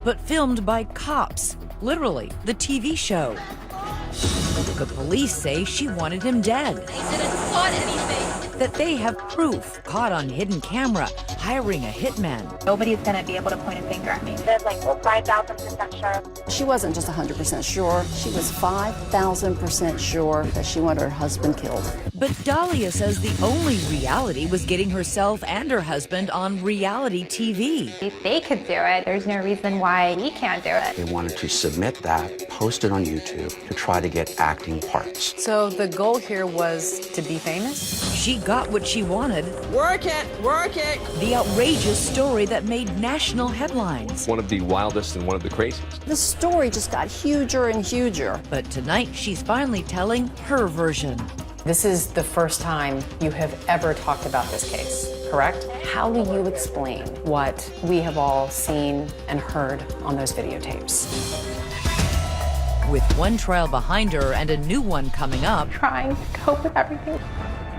but filmed by cops. Literally, the TV show. The police say she wanted him dead. They didn't plot anything. That they have proof, caught on hidden camera, hiring a hitman. Nobody's gonna be able to point a finger at me. They're like 5,000% sure. She wasn't just 100% sure. She was 5,000% sure that she wanted her husband killed. But Dahlia says the only reality was getting herself and her husband on reality TV. If they could do it, there's no reason why we can't do it. They wanted to submit that, post it on YouTube to try to get acting parts. So the goal here was to be famous? She got what she wanted. Work it, work it. The outrageous story that made national headlines. One of the wildest and one of the craziest. The story just got huger and huger. But tonight, she's finally telling her version. This is the first time you have ever talked about this case, correct? How will you explain what we have all seen and heard on those videotapes? With one trial behind her and a new one coming up, Trying to cope with everything.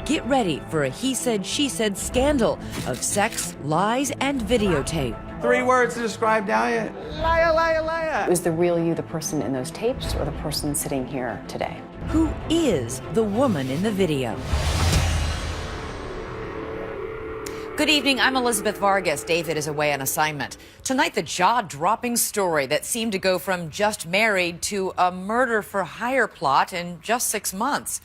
get ready for a he said, she said scandal of sex, lies, and videotape. 3 words to describe Dahlia. Liar, liar, liar. Was the real you the person in those tapes or the person sitting here today? Who is the woman in the video? Good evening, I'm Elizabeth Vargas. David is away on assignment. Tonight, the jaw-dropping story that seemed to go from just married to a murder-for-hire plot in just 6 months.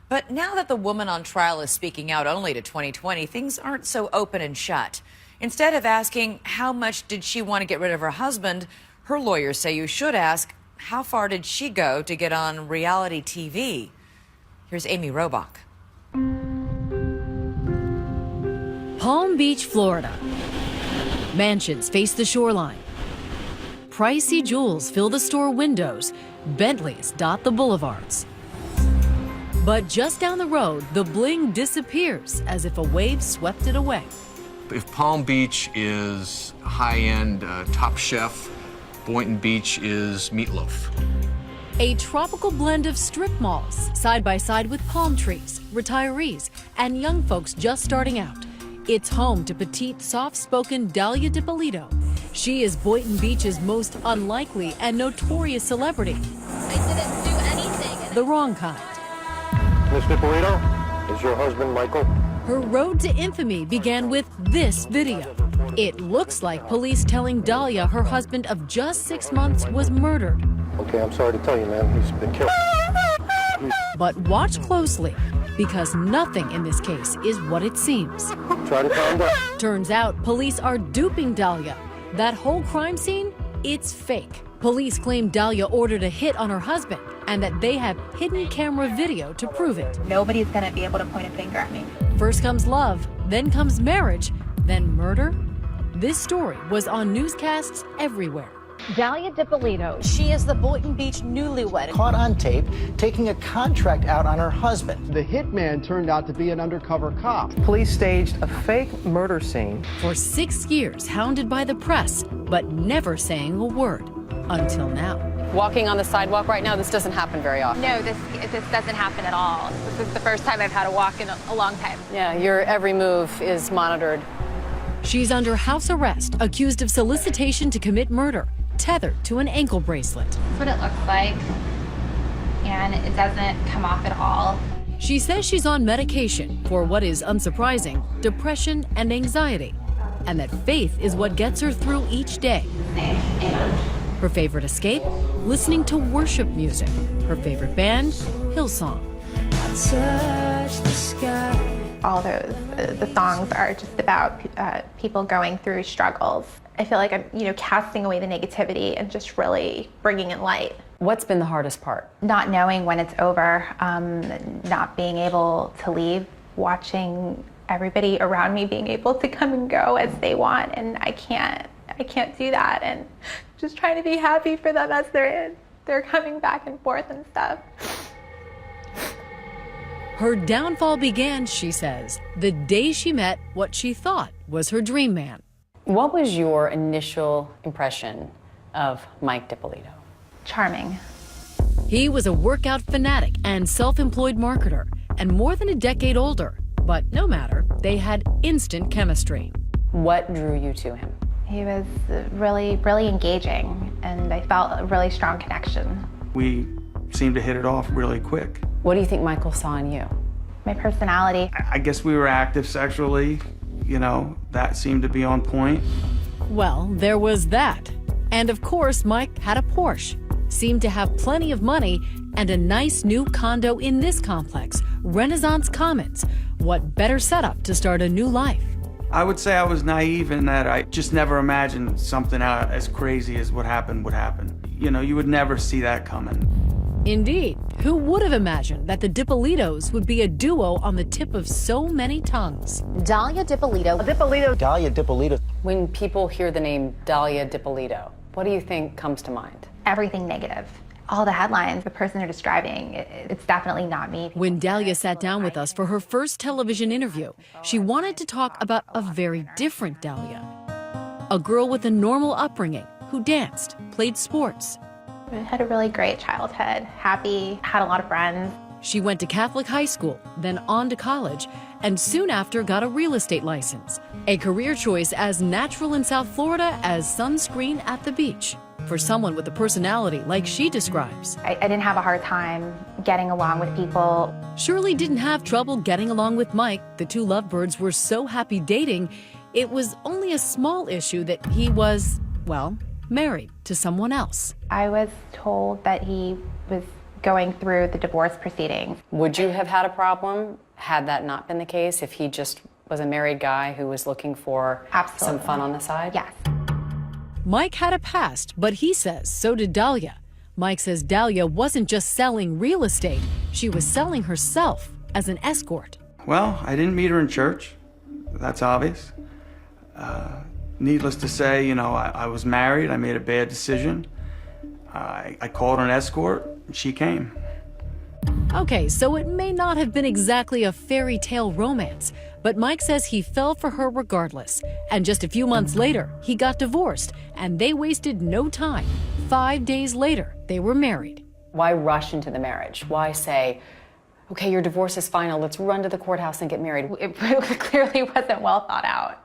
But now that the woman on trial is speaking out only to 2020, things aren't so open and shut. Instead of asking how much did she want to get rid of her husband, her lawyers say you should ask how far did she go to get on reality TV? Here's Amy Robach. Palm Beach, Florida. Mansions face the shoreline. Pricey jewels fill the store windows. Bentleys dot the boulevards. But just down the road, the bling disappears as if a wave swept it away. If Palm Beach is high-end, top chef, Boynton Beach is meatloaf. A tropical blend of strip malls, side by side with palm trees, retirees, and young folks just starting out. It's home to petite, soft-spoken Dahlia Dippolito. She is Boynton Beach's most unlikely and notorious celebrity. I didn't do anything. The wrong kind. Miss Dippolito, is your husband Michael? Her road to infamy began with this video. It looks like police telling Dahlia her husband of just 6 months was murdered. Okay, I'm sorry to tell you, ma'am, he's been killed. But watch closely, because nothing in this case is what it seems. Try to calm down. Turns out police are duping Dahlia. That whole crime scene, it's fake. Police claim Dahlia ordered a hit on her husband and that they have hidden camera video to prove it. Nobody's gonna be able to point a finger at me. First comes love, then comes marriage, then murder. This story was on newscasts everywhere. Dahlia Dippolito, she is the Boynton Beach newlywed. Caught on tape taking a contract out on her husband. The hitman turned out to be an undercover cop. Police staged a fake murder scene. For 6 years, hounded by the press, but never saying a word. Until now. Walking on the sidewalk right now, this doesn't happen very often. No, this doesn't happen at all. This is the first time I've had to walk in a long time. Yeah, your every move is monitored. She's under house arrest, accused of solicitation to commit murder, tethered to an ankle bracelet. That's what it looks like, and it doesn't come off at all. She says she's on medication for what is unsurprising, depression and anxiety, and that faith is what gets her through each day. Her favorite escape? Listening to worship music. Her favorite band? Hillsong. All the songs are just about people going through struggles. I feel like I'm, casting away the negativity and just really bringing in light. What's been the hardest part? Not knowing when it's over, not being able to leave, watching everybody around me being able to come and go as they want, and I can't do that, and just trying to be happy for them as they're coming back and forth and stuff. Her downfall began, she says, the day she met what she thought was her dream man. What was your initial impression of Mike Dippolito? Charming. He was a workout fanatic and self-employed marketer, and more than a decade older. But no matter, they had instant chemistry. What drew you to him? He was really, really engaging, and I felt a really strong connection. We seemed to hit it off really quick. What do you think Michael saw in you? My personality. I guess we were active sexually, you know, that seemed to be on point. Well, there was that. And of course, Mike had a Porsche, seemed to have plenty of money, and a nice new condo in this complex, Renaissance Commons. What better setup to start a new life? I would say I was naive in that I just never imagined something as crazy as what happened would happen. You know, you would never see that coming. Indeed. Who would have imagined that the Dippolitos would be a duo on the tip of so many tongues? Dahlia Dippolito. Dahlia Dippolito. When people hear the name Dahlia Dippolito, what do you think comes to mind? Everything negative. All the headlines, the person they're describing, it's definitely not me. When Dahlia sat down with us for her first television interview, she wanted to talk about a very different Dahlia. A girl with a normal upbringing who danced, played sports. I had a really great childhood, happy, had a lot of friends. She went to Catholic high school, then on to college, and soon after got a real estate license. A career choice as natural in South Florida as sunscreen at the beach. For someone with a personality like she describes. I didn't have a hard time getting along with people. Shirley didn't have trouble getting along with Mike. The two lovebirds were so happy dating, it was only a small issue that he was, well, married to someone else. I was told that he was going through the divorce proceedings. Would you have had a problem had that not been the case, if he just was a married guy who was looking for some fun on the side? Yes. Mike had a past, but he says so did Dahlia. Mike says Dahlia wasn't just selling real estate, she was selling herself as an escort. Well, I didn't meet her in church. That's obvious. Needless to say, you know, I was married. I made a bad decision. I called an escort, and she came. Okay, so it may not have been exactly a fairy tale romance, but Mike says he fell for her regardless. And just a few months later, he got divorced, and they wasted no time. 5 days later, they were married. Why rush into the marriage? Why say, okay, your divorce is final, let's run to the courthouse and get married? It clearly wasn't well thought out.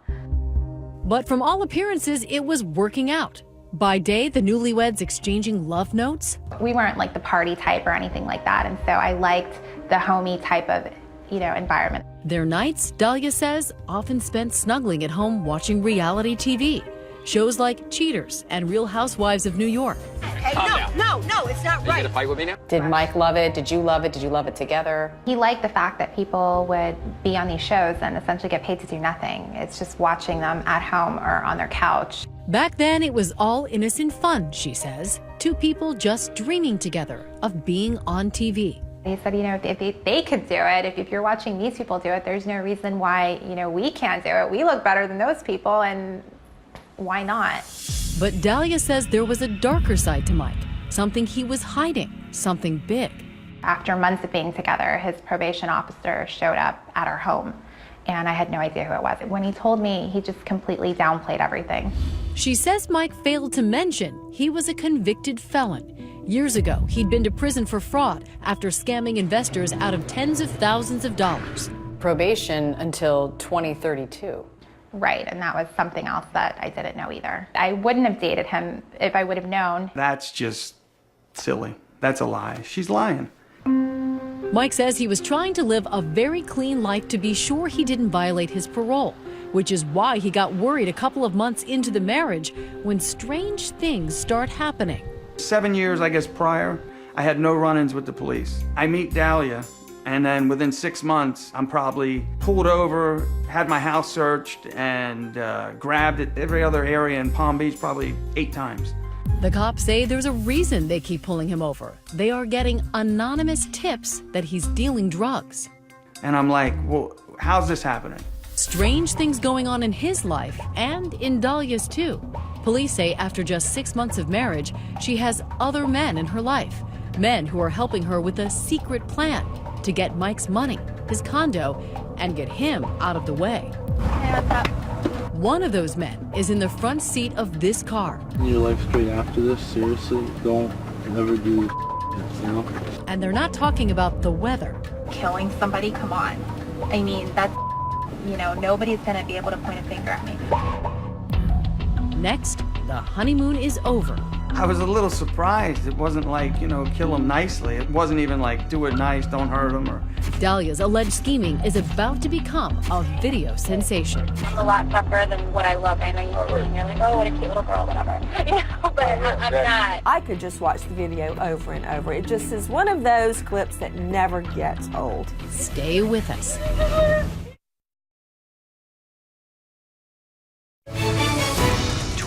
But from all appearances, it was working out. By day, the newlyweds exchanging love notes. We weren't like the party type or anything like that, and so I liked the homey type of, you know, environment. Their nights, Dahlia says, often spent snuggling at home watching reality TV. Shows like Cheaters and Real Housewives of New York. Hey, no, it's not right. You gonna fight with me now? Did Mike love it? Did you love it? Did you love it together? He liked the fact that people would be on these shows and essentially get paid to do nothing. It's just watching them at home or on their couch. Back then, it was all innocent fun, she says. Two people just dreaming together of being on TV. He said, you know, if they could do it, if you're watching these people do it, there's no reason why, you know, we can't do it. We look better than those people, and why not? But Dahlia says there was a darker side to Mike, something he was hiding, something big. After months of being together, his probation officer showed up at our home, and I had no idea who it was. When he told me, he just completely downplayed everything. She says Mike failed to mention he was a convicted felon. Years ago, he'd been to prison for fraud after scamming investors out of tens of thousands of dollars. Probation until 2032. Right, and that was something else that I didn't know either. I wouldn't have dated him if I would have known. That's just silly. That's a lie. She's lying. Mike says he was trying to live a very clean life to be sure he didn't violate his parole, which is why he got worried a couple of months into the marriage when strange things start happening. 7 years, I guess, prior, I had no run-ins with the police. I meet Dahlia, and then within 6 months, I'm probably pulled over, had my house searched, and grabbed at every other area in Palm Beach probably 8 times. The cops say there's a reason they keep pulling him over. They are getting anonymous tips that he's dealing drugs. And I'm like, well, how's this happening? Strange things going on in his life and in Dahlia's too. Police say after just 6 months of marriage, she has other men in her life. Men who are helping her with a secret plan to get Mike's money, his condo, and get him out of the way. One of those men is in the front seat of this car. Your life straight after this, seriously, don't ever do this, you know? And they're not talking about the weather. Killing somebody, come on. I mean, that's, you know, nobody's gonna be able to point a finger at me. Next, the honeymoon is over. I was a little surprised. It wasn't like, kill him nicely. It wasn't even like, do it nice, don't hurt him, or... Dahlia's alleged scheming is about to become a video sensation. I'm a lot tougher than what I look. I know you're like, oh, what a cute little girl, whatever. But I'm not. I could just watch the video over and over. It just is one of those clips that never gets old. Stay with us.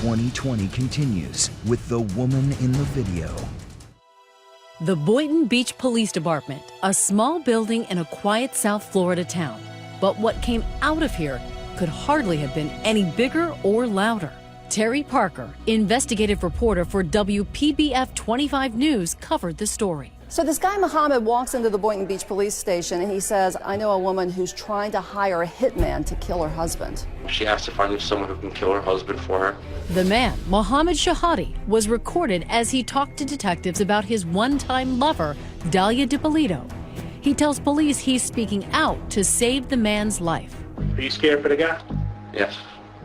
2020 continues with the woman in the video. The Boynton Beach Police Department, a small building in a quiet South Florida town. But what came out of here could hardly have been any bigger or louder. Terry Parker, investigative reporter for WPBF 25 News, covered the story. So this guy Muhammad walks into the Boynton Beach police station and he says, I know a woman who's trying to hire a hitman to kill her husband. She asked if I knew someone who can kill her husband for her. The man, Mohammed Shahadi, was recorded as he talked to detectives about his one-time lover, Dahlia DiPolito. He tells police he's speaking out to save the man's life. Are you scared for the guy? Yes,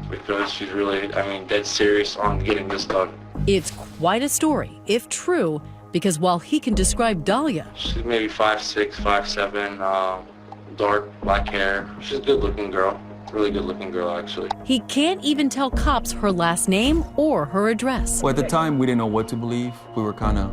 because she's really, dead serious on getting this done. It's quite a story, if true, because while he can describe Dahlia, she's maybe 5'6", 5'7", dark black hair. She's a good-looking girl. Really good-looking girl, actually. He can't even tell cops her last name or her address. Well, at the time, we didn't know what to believe. We were kind of,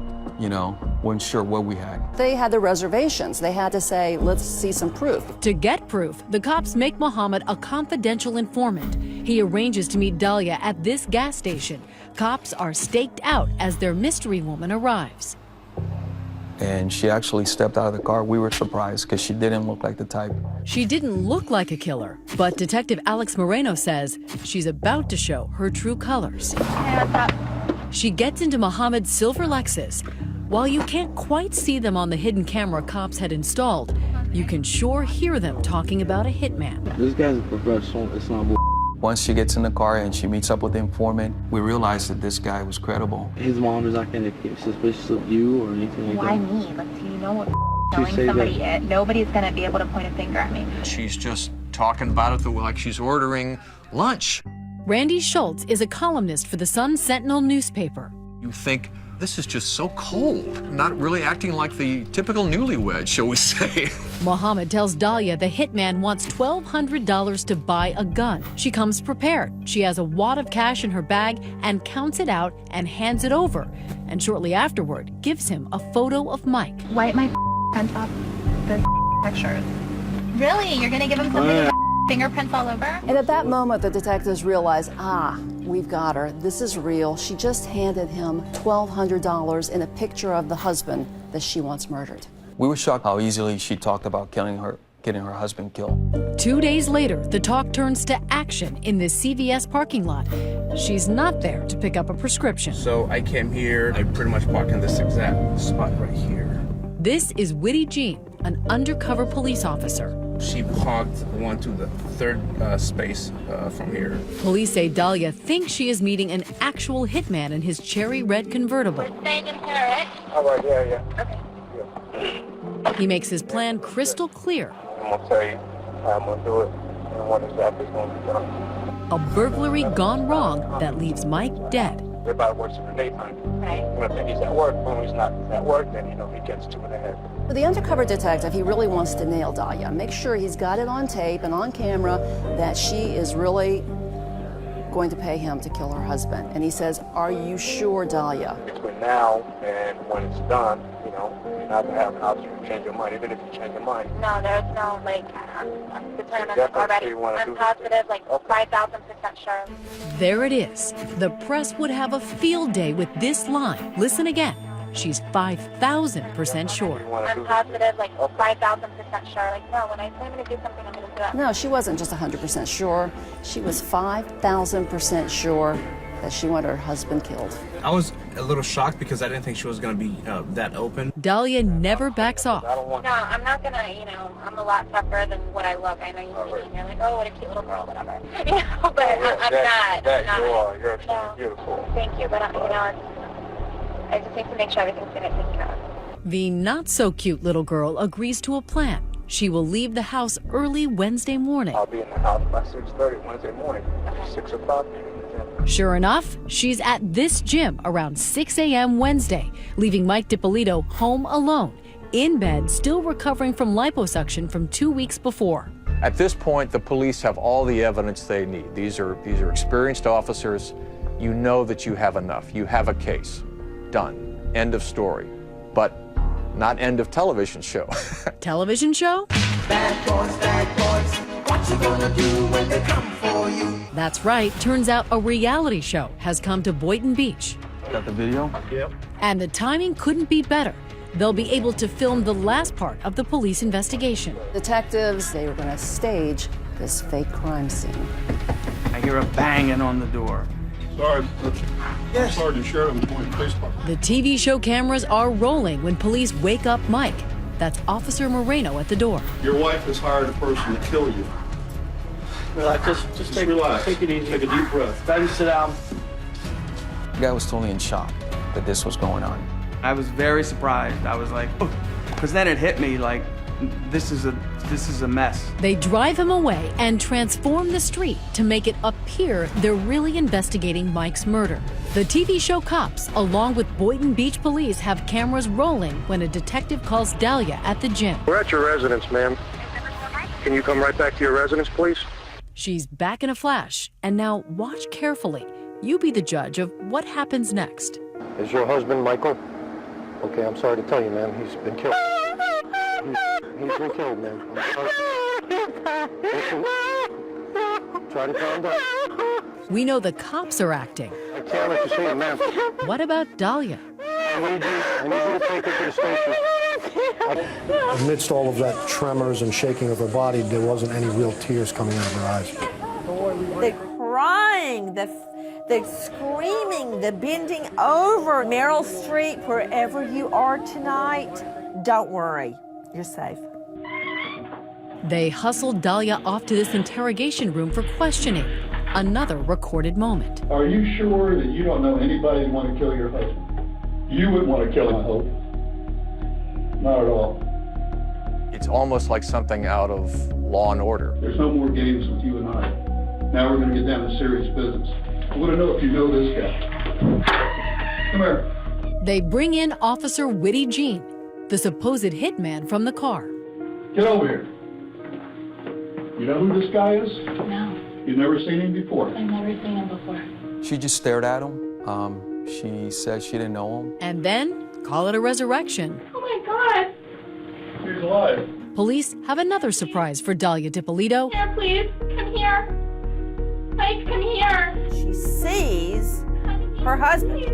weren't sure what we had. They had their reservations. They had to say, let's see some proof. To get proof, the cops make Muhammad a confidential informant. He arranges to meet Dahlia at this gas station. Cops are staked out as their mystery woman arrives. And she actually stepped out of the car. We were surprised because she didn't look like the type. She didn't look like a killer, but Detective Alex Moreno says she's about to show her true colors. Hey, what's up? She gets into Muhammad's silver Lexus. While you can't quite see them on the hidden camera cops had installed, you can sure hear them talking about a hitman. This guy's a professional. It's not bull. Once she gets in the car and she meets up with the informant, we realized that this guy was credible. His mom is not going to get suspicious of you or anything like that. Why me? Like, do you know what telling somebody it? Nobody's going to be able to point a finger at me. She's just talking about it like she's ordering lunch. Randy Schultz is a columnist for the Sun Sentinel newspaper. You think, this is just so cold, not really acting like the typical newlywed, shall we say. Muhammad tells Dahlia the hitman wants $1,200 to buy a gun. She comes prepared. She has a wad of cash in her bag and counts it out and hands it over. And shortly afterward, gives him a photo of Mike. Wipe my hands off the pictures. Really? You're going to give him something with fingerprints all over? And at that moment, the detectives realized, we've got her. This is real. She just handed him $1,200 in a picture of the husband that she wants murdered. We were shocked how easily she talked about getting her husband killed. 2 days later, the talk turns to action in the CVS parking lot. She's not there to pick up a prescription. So I came here, I pretty much parked in this exact spot right here. This is Whitty Jean, an undercover police officer. She parked one to the third space from here. Police say Dahlia thinks she is meeting an actual hitman in his cherry red convertible. We're staying in here, right? All right, yeah. Okay. He makes his plan crystal clear. I'm going to tell you how I'm going to do it and what exactly is going to be done. A burglary gone wrong that leaves Mike dead. Everybody works in the daytime. Right. If he's at work, when he's not at work, then, he gets to it ahead. The undercover detective, he really wants to nail Dahlia, make sure he's got it on tape and on camera that she is really going to pay him to kill her husband. And he says, are you sure, Dahlia? Between now and when it's done, you're not going to have an option to change your mind, even if you change your mind. No, there's no, I'm determined already. I'm positive, 5,000% sure. There it is. The press would have a field day with this line. Listen again. She's 5,000% sure. I'm positive, 5,000% sure. No, when I say I'm going to do something, I'm going to do it. No, she wasn't just 100% sure. She was 5,000% sure that she wanted her husband killed. I was a little shocked because I didn't think she was going to be that open. Dahlia never backs off. No, I'm not going to, I'm a lot tougher than what I look. I know you're like, oh, what a cute little girl, whatever. But I'm not. You are. You're beautiful. Thank you, but, I just need to make sure everything's going to take care of. The not-so-cute little girl agrees to a plan. She will leave the house early Wednesday morning. I'll be in the house by 6:30 Wednesday morning. 6 o'clock, Sure enough, she's at this gym around 6 a.m. Wednesday, leaving Mike DiPolito home alone, in bed, still recovering from liposuction from 2 weeks before. At this point, the police have all the evidence they need. These are experienced officers. You know that you have enough. You have a case. Done. End of story. But not end of television show. Television show? Bad boys, what you gonna do when they come for you? That's right. Turns out a reality show has come to Boynton Beach. Got the video? Yep. And the timing couldn't be better. They'll be able to film the last part of the police investigation. Detectives, they were going to stage this fake crime scene. I hear a banging on the door. Sorry, Sergeant Sheridan, Boynton Police Department. The TV show cameras are rolling when police wake up Mike. That's Officer Moreno at the door. Your wife has hired a person to kill you. Relax, just relax. Take it easy. Take a deep breath. Daddy, sit down. The guy was totally in shock that this was going on. I was very surprised. I was like, because then it hit me like, this is a mess. They drive him away and transform the street to make it appear they're really investigating Mike's murder. The TV show Cops, along with Boynton Beach police, have cameras rolling when a detective calls Dahlia at the gym. We're at your residence, ma'am. Can you come right back to your residence, please? She's back in a flash, and now watch carefully. You be the judge of what happens next. Is your husband Michael? Okay, I'm sorry to tell you, ma'am. He's been killed. He's been killed, ma'am. I'm sorry. Listen. Try to calm down. We know the cops are acting. I can't let you see it, ma'am. What about Dahlia? I need you to take her to the station. Amidst all of that tremors and shaking of her body, there wasn't any real tears coming out of her eyes. The crying, the screaming, the bending over. Meryl Streep, wherever you are tonight, don't worry, you're safe. They hustled Dahlia off to this interrogation room for questioning. Another recorded moment. Are you sure that you don't know anybody who want to kill your husband? You wouldn't want to kill him, I hope. Not at all. It's almost like something out of Law and Order. There's no more games with you and I. Now we're going to get down to serious business. I want to know if you know this guy. Come here. They bring in Officer Witty Jean, the supposed hitman from the car. Get over here. You know who this guy is? No, You've never seen him before? I've never seen him before. She just stared at him. She said she didn't know him. And then, call it a resurrection. Oh my God! He's alive. Police have another surprise for Dahlia DiPolito. Here, please, come here. Mike, come here. She sees her husband,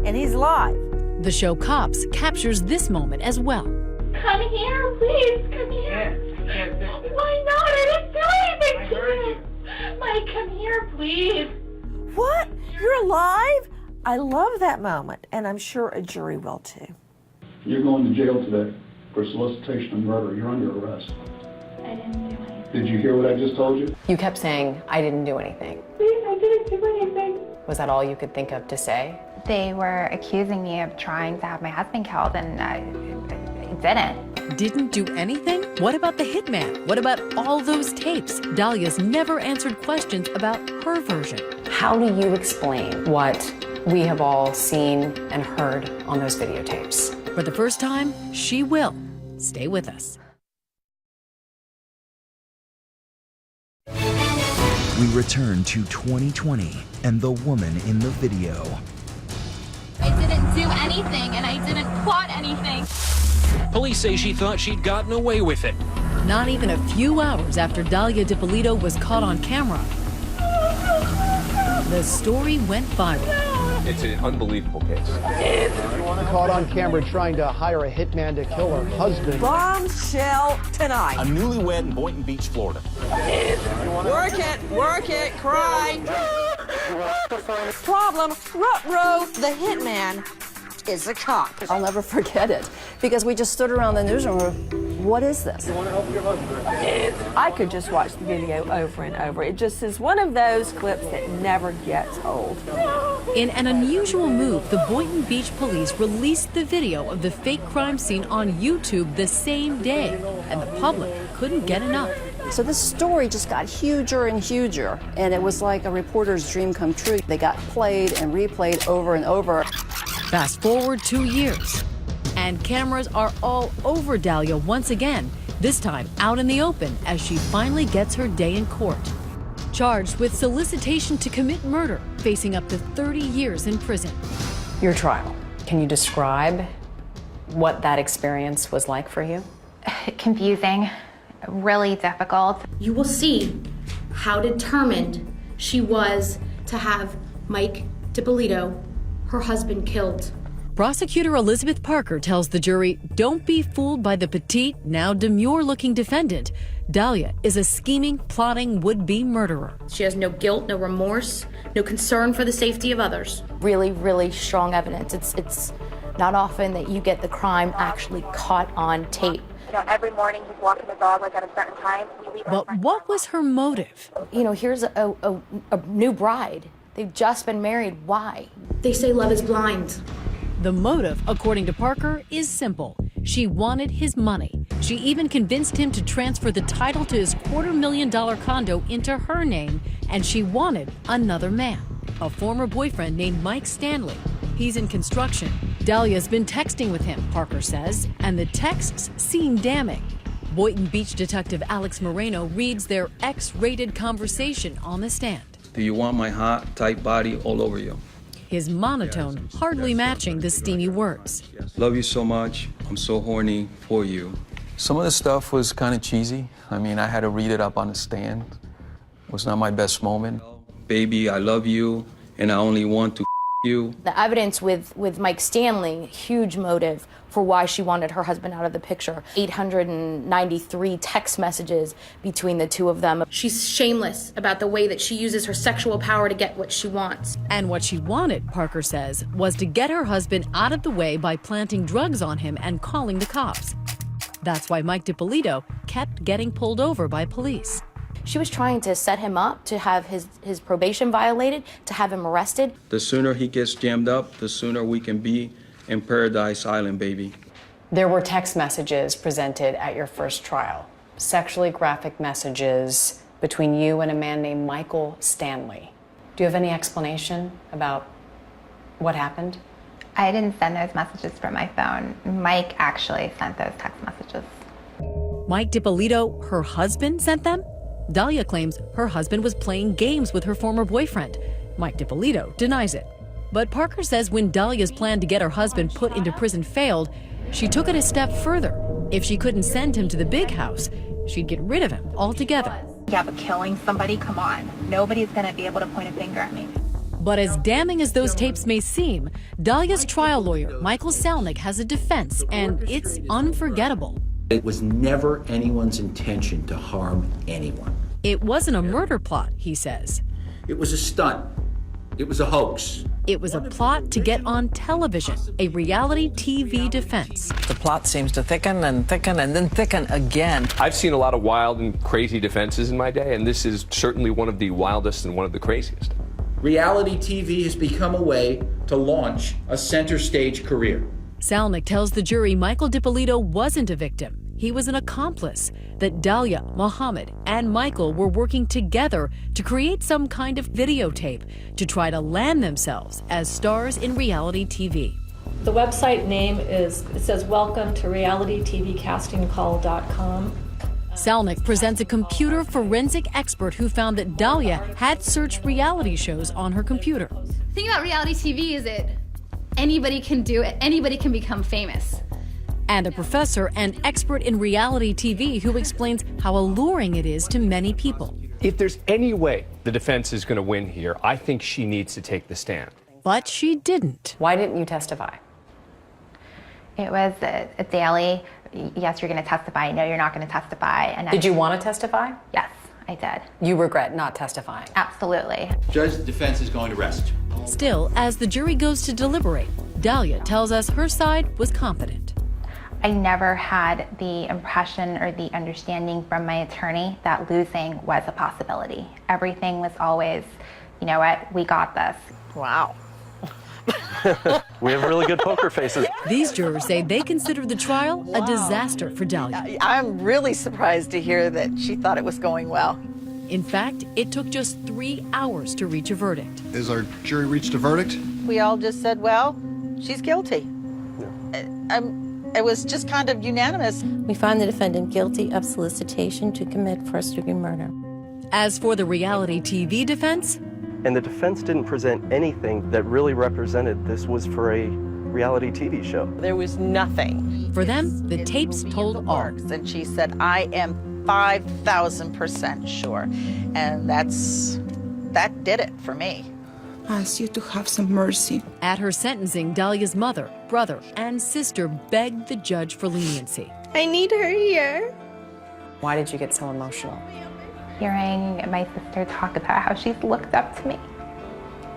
and he's alive. The show Cops captures this moment as well. Come here, please, come here. Why not? I didn't do anything to you. Mike, come here, please. What? You're alive? I love that moment, and I'm sure a jury will too. You're going to jail today for solicitation of murder. You're under arrest. I didn't do anything. Did you hear what I just told you? You kept saying, I didn't do anything. Please, I didn't do anything. Was that all you could think of to say? They were accusing me of trying to have my husband killed, and I didn't. Didn't do anything? What about the hitman? What about all those tapes? Dahlia's never answered questions about her version. How do you explain what we have all seen and heard on those videotapes? For the first time, she will. Stay with us. We return to 2020 and the woman in the video. I didn't do anything, and I didn't plot anything. Police say she thought she'd gotten away with it. Not even a few hours after Dahlia DiPolito was caught on camera, the story went viral. It's an unbelievable case. Caught on camera trying to hire a hitman to kill her husband. Bombshell tonight. A newlywed in Boynton Beach, Florida. Work it, cry. Problem, ruh-roh, the hitman is a cop. I'll never forget it because we just stood around the newsroom. What is this? You want to help your husband? I could just watch the video over and over. It just is one of those clips that never gets old. In an unusual move, the Boynton Beach police released the video of the fake crime scene on YouTube the same day, and the public couldn't get enough. So this story just got huger and huger, and it was like a reporter's dream come true. They got played and replayed over and over. Fast forward 2 years, and cameras are all over Dahlia once again, this time out in the open as she finally gets her day in court. Charged with solicitation to commit murder, facing up to 30 years in prison. Your trial, can you describe what that experience was like for you? Confusing, really difficult. You will see how determined she was to have Mike DiPolito, her husband, killed. Prosecutor Elizabeth Parker tells the jury, don't be fooled by the petite, now demure-looking defendant. Dahlia is a scheming, plotting, would-be murderer. She has no guilt, no remorse, no concern for the safety of others. Really, really strong evidence. It's not often that you get the crime actually caught on tape. You know, every morning he's walking the dog like at a certain time. But what was her motive? You know, here's a new bride. They've just been married. Why? They say love is blind. The motive, according to Parker, is simple. She wanted his money. She even convinced him to transfer the title to his $250,000 condo into her name, and she wanted another man, a former boyfriend named Mike Stanley. He's in construction. Dahlia's been texting with him, Parker says, and the texts seem damning. Boynton Beach detective Alex Moreno reads their X-rated conversation on the stand. Do you want my hot, tight body all over you? His monotone hardly matching the steamy words. Love you so much. I'm so horny for you. Some of the stuff was kind of cheesy. I mean, I had to read it up on the stand. It was not my best moment. Baby, I love you, and I only want to you. The evidence with Mike Stanley, huge motive for why she wanted her husband out of the picture. 893 text messages between the two of them. She's shameless about the way that she uses her sexual power to get what she wants. And what she wanted, Parker says, was to get her husband out of the way by planting drugs on him and calling the cops. That's why Mike DiPolito kept getting pulled over by police. She was trying to set him up to have his probation violated, to have him arrested. The sooner he gets jammed up, the sooner we can be in Paradise Island, baby. There were text messages presented at your first trial, sexually graphic messages between you and a man named Michael Stanley. Do you have any explanation about what happened? I didn't send those messages from my phone. Mike actually sent those text messages. Mike DiPolito, her husband, sent them? Dahlia claims her husband was playing games with her former boyfriend. Mike DiPolito denies it. But Parker says when Dahlia's plan to get her husband put into prison failed, she took it a step further. If she couldn't send him to the big house, she'd get rid of him altogether. Yeah, but killing somebody, come on. Nobody's gonna be able to point a finger at me. But as damning as those tapes may seem, Dahlia's trial lawyer, Michael Salnick, has a defense, and it's unforgettable. It was never anyone's intention to harm anyone. It wasn't a murder plot, he says. It was a stunt. It was a hoax. It was a plot to get on television, a reality TV defense. The plot seems to thicken and thicken and then thicken again. I've seen a lot of wild and crazy defenses in my day, and this is certainly one of the wildest and one of the craziest. Reality TV has become a way to launch a center stage career. Salnick tells the jury Michael DiPolito wasn't a victim. He was an accomplice, that Dahlia, Mohammed, and Michael were working together to create some kind of videotape to try to land themselves as stars in reality TV. The website name says welcome to realitytvcastingcall.com. Salnick presents a computer forensic expert who found that Dahlia had searched reality shows on her computer. The thing about reality TV is that anybody can do it, anybody can become famous. And a professor and expert in reality TV who explains how alluring it is to many people. If there's any way the defense is going to win here, I think she needs to take the stand. But she didn't. Why didn't you testify? It was a daily, yes, you're going to testify, no, you're not going to testify. And Did you want to testify? Yes, I did. You regret not testifying? Absolutely. Judge, the defense is going to rest. Still, as the jury goes to deliberate, Dahlia tells us her side was confident. I never had the impression or the understanding from my attorney that losing was a possibility. Everything was always, you know what, we got this. Wow. We have really good poker faces. These jurors say they consider the trial a disaster for Dahlia. I'm really surprised to hear that she thought it was going well. In fact, it took just 3 hours to reach a verdict. Has our jury reached a verdict? We all just said, well, she's guilty. It was just kind of unanimous. We find the defendant guilty of solicitation to commit first-degree murder. As for the reality TV defense, And the defense didn't present anything that really represented this was for a reality TV show. There was nothing. For them, the tapes told all. And she said, I am 5,000% sure. And that did it for me. I ask you to have some mercy. At her sentencing, Dahlia's mother, brother, and sister begged the judge for leniency. I need her here. Why did you get so emotional? Hearing my sister talk about how she's looked up to me.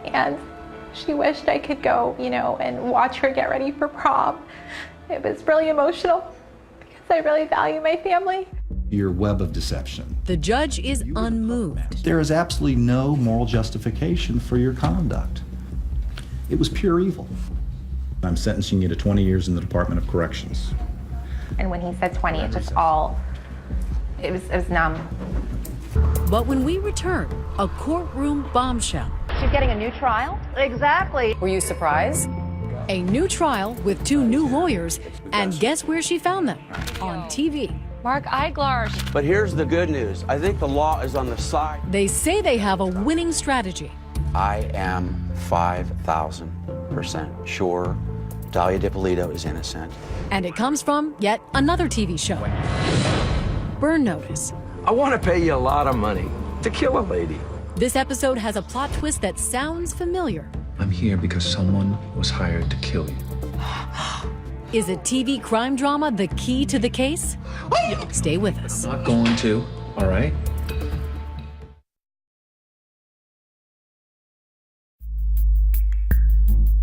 And she wished I could go, and watch her get ready for prom. It was really emotional because I really value my family. Your web of deception. The judge is unmoved. There is absolutely no moral justification for your conduct. It was pure evil. I'm sentencing you to 20 years in the Department of Corrections. And when he said 20, it was numb. But when we return, a courtroom bombshell. She's getting a new trial? Exactly. Were you surprised? A new trial with 2 new lawyers, and guess where she found them? On TV. Mark Eiglarz. But here's the good news. I think the law is on the side. They say they have a winning strategy. I am 5,000% sure Dahlia DiPolito is innocent. And it comes from yet another TV show. Burn Notice. I want to pay you a lot of money to kill a lady. This episode has a plot twist that sounds familiar. I'm here because someone was hired to kill you. Is a TV crime drama the key to the case? Stay with us. I'm not going to, all right?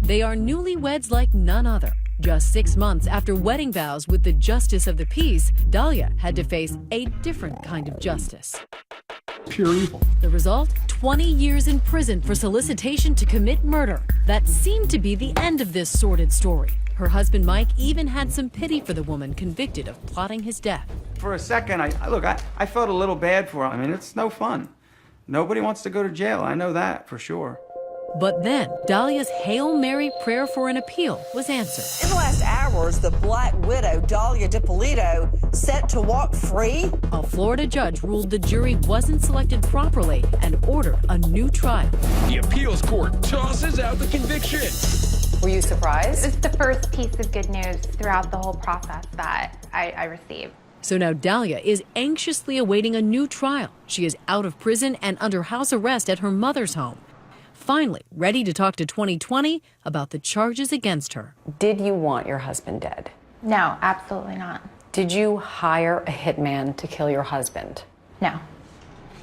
They are newlyweds like none other. Just 6 months after wedding vows with the justice of the peace, Dahlia had to face a different kind of justice. Pure evil. The result? 20 years in prison for solicitation to commit murder. That seemed to be the end of this sordid story. Her husband Mike even had some pity for the woman convicted of plotting his death. For a second, I felt a little bad for her. I mean, it's no fun. Nobody wants to go to jail. I know that for sure. But then, Dahlia's Hail Mary prayer for an appeal was answered. In the last hours, the Black Widow, Dahlia DiPolito, set to walk free. A Florida judge ruled the jury wasn't selected properly and ordered a new trial. The appeals court tosses out the conviction. Were you surprised? It's the first piece of good news throughout the whole process that I received. So now Dahlia is anxiously awaiting a new trial. She is out of prison and under house arrest at her mother's home. Finally, ready to talk to 2020 about the charges against her. Did you want your husband dead? No, absolutely not. Did you hire a hitman to kill your husband? No.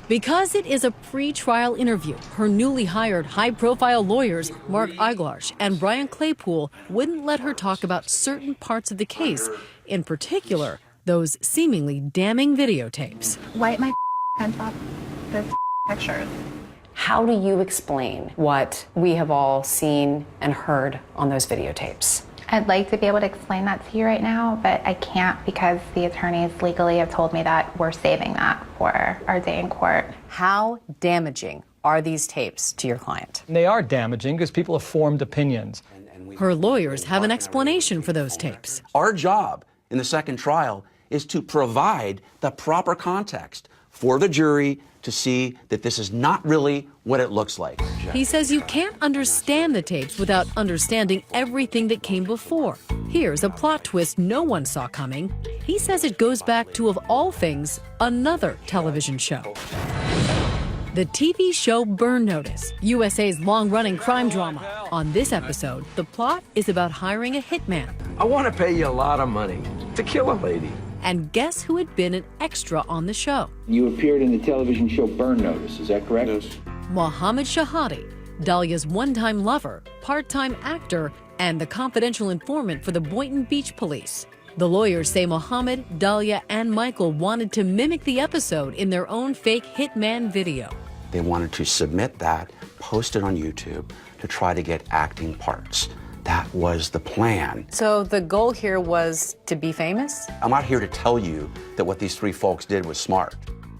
Because it is a pre-trial interview, her newly hired high-profile lawyers, Mark Eiglarz and Brian Claypool, wouldn't let her talk about certain parts of the case, in particular, those seemingly damning videotapes. Wipe my hands off the pictures. How do you explain what we have all seen and heard on those videotapes? I'd like to be able to explain that to you right now, but I can't because the attorneys legally have told me that we're saving that for our day in court. How damaging are these tapes to your client? They are damaging because people have formed opinions. Her lawyers have an explanation for those tapes. Our job in the second trial is to provide the proper context for the jury to see that this is not really what it looks like. He says you can't understand the tapes without understanding everything that came before. Here's a plot twist no one saw coming. He says it goes back to, of all things, another television show. The TV show Burn Notice, USA's long-running crime drama. On this episode, the plot is about hiring a hitman. I want to pay you a lot of money to kill a lady. And guess who had been an extra on the show? You appeared in the television show Burn Notice, is that correct? Yes. Mohammed Shahadi, Dahlia's one-time lover, part-time actor, and the confidential informant for the Boynton Beach police. The lawyers say Mohammed, Dahlia, and Michael wanted to mimic the episode in their own fake hitman video. They wanted to submit that, post it on YouTube, to try to get acting parts. That was the plan. So the goal here was to be famous? I'm not here to tell you that what these three folks did was smart.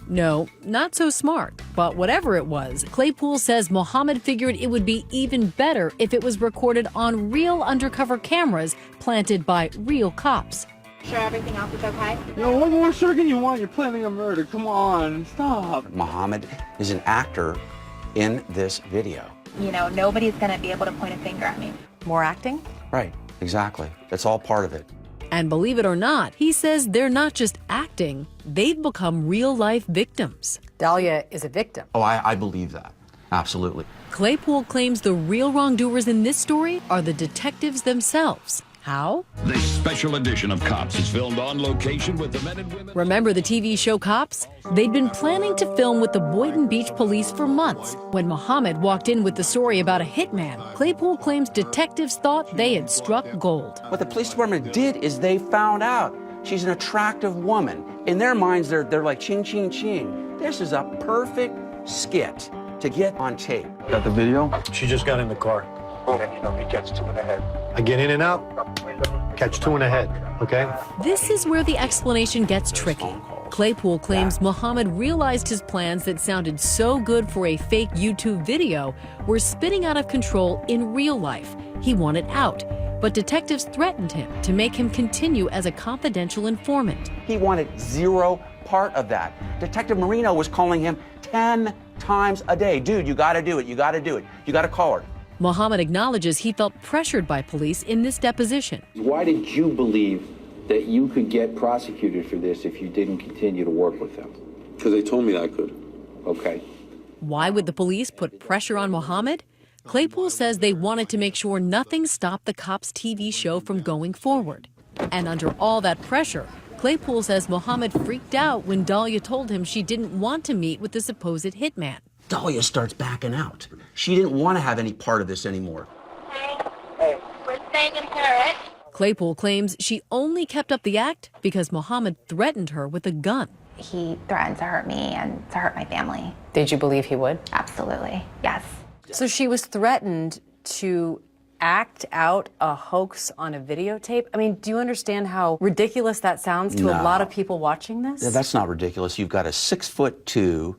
No, not so smart. But whatever it was, Claypool says Mohammed figured it would be even better if it was recorded on real undercover cameras planted by real cops. Sure everything else is okay? Yo, what more sure can you want? You're planning a murder. Come on, stop. Mohammed is an actor in this video. You know, nobody's going to be able to point a finger at me. More acting? Right, exactly. That's all part of it. And believe it or not, he says they're not just acting, they've become real-life victims. Dahlia is a victim. Oh, I believe that. Absolutely. Claypool claims the real wrongdoers in this story are the detectives themselves. How? This special edition of Cops is filmed on location with the men and women. Remember the TV show Cops? They'd been planning to film with the Boynton Beach police for months. When Mohammed walked in with the story about a hitman, Claypool claims detectives thought they had struck gold. What the police department did is they found out she's an attractive woman. In their minds, they're like ching, ching, ching. This is a perfect skit to get on tape. Got the video? She just got in the car. He gets 2 in the head. I get in and out, catch 2 in the head, okay? This is where the explanation gets tricky. Claypool claims Mohammed realized his plans that sounded so good for a fake YouTube video were spinning out of control in real life. He wanted out, but detectives threatened him to make him continue as a confidential informant. He wanted zero part of that. Detective Marino was calling him 10 times a day. Dude, you gotta do it, you gotta do it, you gotta call her. Mohammed acknowledges he felt pressured by police in this deposition. Why did you believe that you could get prosecuted for this if you didn't continue to work with them? Because they told me that I could. Okay. Why would the police put pressure on Mohammed? Claypool says they wanted to make sure nothing stopped the Cops TV show from going forward. And under all that pressure, Claypool says Mohammed freaked out when Dahlia told him she didn't want to meet with the supposed hitman. Dahlia starts backing out. She didn't want to have any part of this anymore. Hey, we're staying in here, right? Claypool claims she only kept up the act because Mohammed threatened her with a gun. He threatened to hurt me and to hurt my family. Did you believe he would? Absolutely, yes. So she was threatened to act out a hoax on a videotape? I mean, do you understand how ridiculous that sounds to a lot of people watching this? Yeah, that's not ridiculous. You've got a 6'2",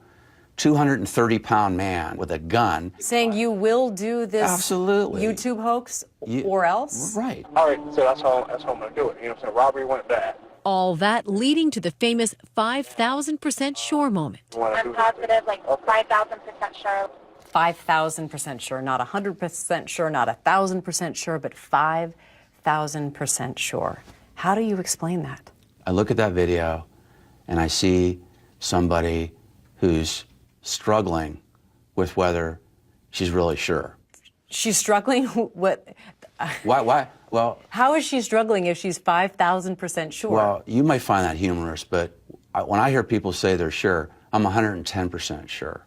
230-pound man with a gun. Saying you will do this Absolutely. YouTube hoax or else? Right. All right, so that's how I'm going to do it. You know what I'm saying? Robbery went bad. All that leading to the famous 5,000% sure moment. I'm positive, like 5,000% sure. 5,000% sure, not 100% sure, not 1,000% sure, but 5,000% sure. How do you explain that? I look at that video and I see somebody who's struggling with whether she's really sure. She's struggling? What? Why? Well, how is she struggling if she's 5,000% sure? Well, you might find that humorous, but when I hear people say they're sure, I'm 110% sure.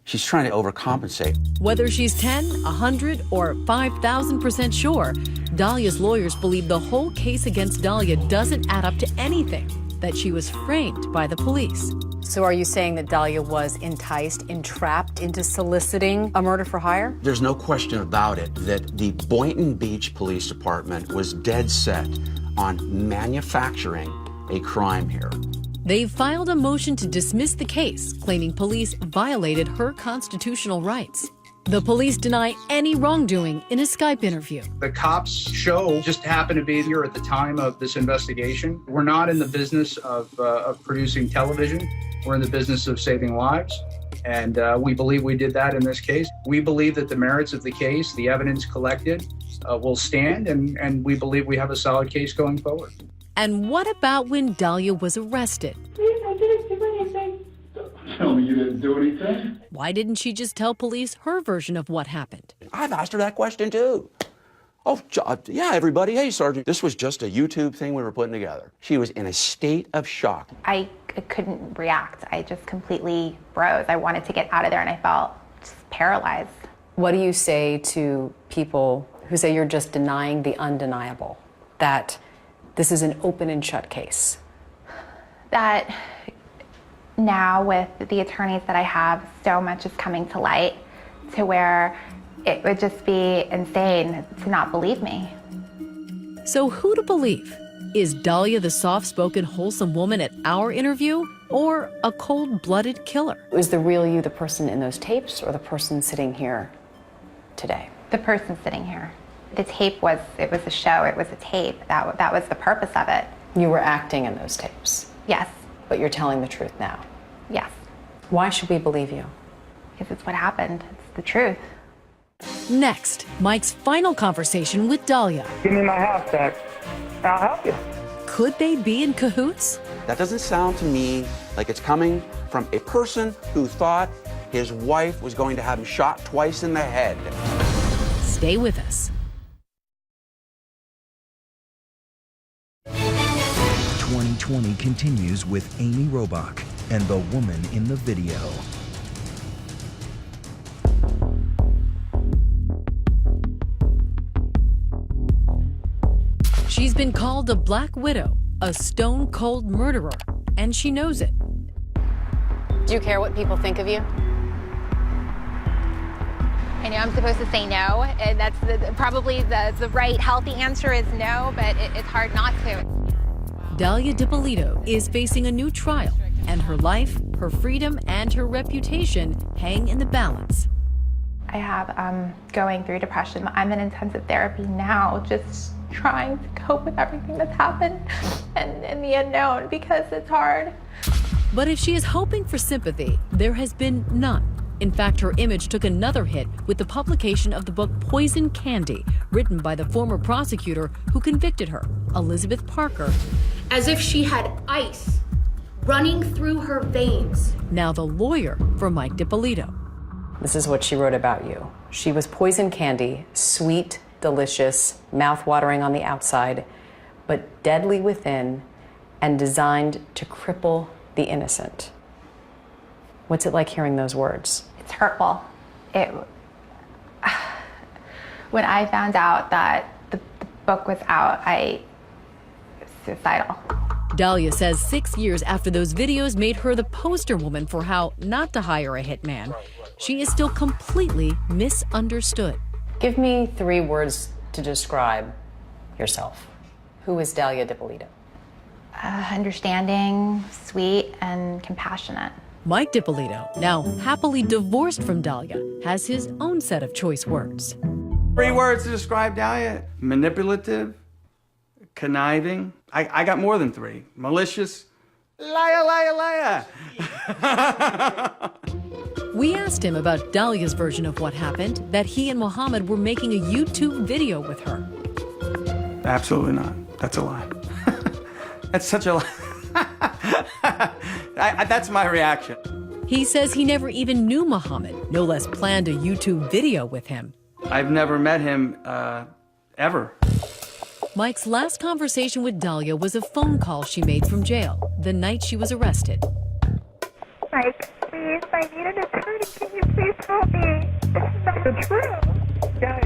She's trying to overcompensate. Whether she's 10, 100, or 5,000% sure, Dahlia's lawyers believe the whole case against Dahlia doesn't add up to anything, that she was framed by the police. So are you saying that Dahlia was enticed, entrapped into soliciting a murder for hire? There's no question about it that the Boynton Beach Police Department was dead set on manufacturing a crime here. They've filed a motion to dismiss the case, claiming police violated her constitutional rights. The police deny any wrongdoing in a Skype interview. The cops show just happened to be here at the time of this investigation. We're not in the business of producing television. We're in the business of saving lives. And we believe we did that in this case. We believe that the merits of the case, the evidence collected, will stand. And we believe we have a solid case going forward. And what about when Dahlia was arrested? I didn't do anything. Tell me you didn't do anything? Why didn't she just tell police her version of what happened? I've asked her that question too. Oh, yeah, everybody. Hey, Sergeant. This was just a YouTube thing we were putting together. She was in a state of shock. I couldn't react. I just completely froze. I wanted to get out of there and I felt just paralyzed. What do you say to people who say you're just denying the undeniable? That this is an open and shut case? That now with the attorneys that I have, so much is coming to light to where It would just be insane to not believe me. So who to believe? Is Dahlia the soft-spoken, wholesome woman at our interview, or a cold-blooded killer? Was the real you the person in those tapes or the person sitting here today? The person sitting here. The tape was a show, it was a tape. That was the purpose of it. You were acting in those tapes? Yes. But you're telling the truth now? Yes. Why should we believe you? Because it's what happened. It's the truth. Next, Mike's final conversation with Dahlia. Give me my house back. I'll help you. Could they be in cahoots? That doesn't sound to me like it's coming from a person who thought his wife was going to have him shot twice in the head. Stay with us. 2020 continues with Amy Robach and the woman in the video. She's been called a Black Widow, a stone-cold murderer, and she knows it. Do you care what people think of you? I know I'm supposed to say no, and that's probably the right, healthy answer is no, but it's hard not to. Dahlia Dippolito is facing a new trial, and her life, her freedom, and her reputation hang in the balance. I have going through depression. I'm in intensive therapy now, just trying to cope with everything that's happened and the unknown, because it's hard. But if she is hoping for sympathy, there has been none. In fact, her image took another hit with the publication of the book Poison Candy, written by the former prosecutor who convicted her, Elizabeth Parker. As if she had ice running through her veins. Now the lawyer for Mike Dippolito. This is what she wrote about you. She was poison candy, sweet, delicious, mouth-watering on the outside, but deadly within and designed to cripple the innocent. What's it like hearing those words? It's hurtful. When I found out that the book was out, I was suicidal. Dahlia says 6 years after those videos made her the poster woman for how not to hire a hitman, she is still completely misunderstood. Give me 3 words to describe yourself. Who is Dahlia Dippolito? Understanding, sweet, and compassionate. Mike Dippolito, now happily divorced from Dahlia, has his own set of choice words. 3 words to describe Dahlia: manipulative, conniving. I got more than 3. Malicious, liar, liar, liar. We asked him about Dahlia's version of what happened, that he and Mohammed were making a YouTube video with her. Absolutely not. That's a lie. That's such a lie. That's my reaction. He says he never even knew Mohammed, no less planned a YouTube video with him. I've never met him, ever. Mike's last conversation with Dahlia was a phone call she made from jail the night she was arrested. Mike, please, I need an attorney. Can you please help me? This is not the truth. Yeah,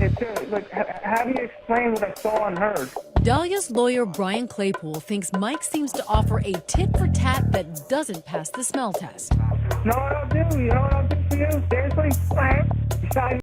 look, how do you explain what I saw and heard? Dahlia's lawyer, Brian Claypool, thinks Mike seems to offer a tit-for-tat that doesn't pass the smell test. No, I don't do. You know what I'll do for you? Seriously? What? Besides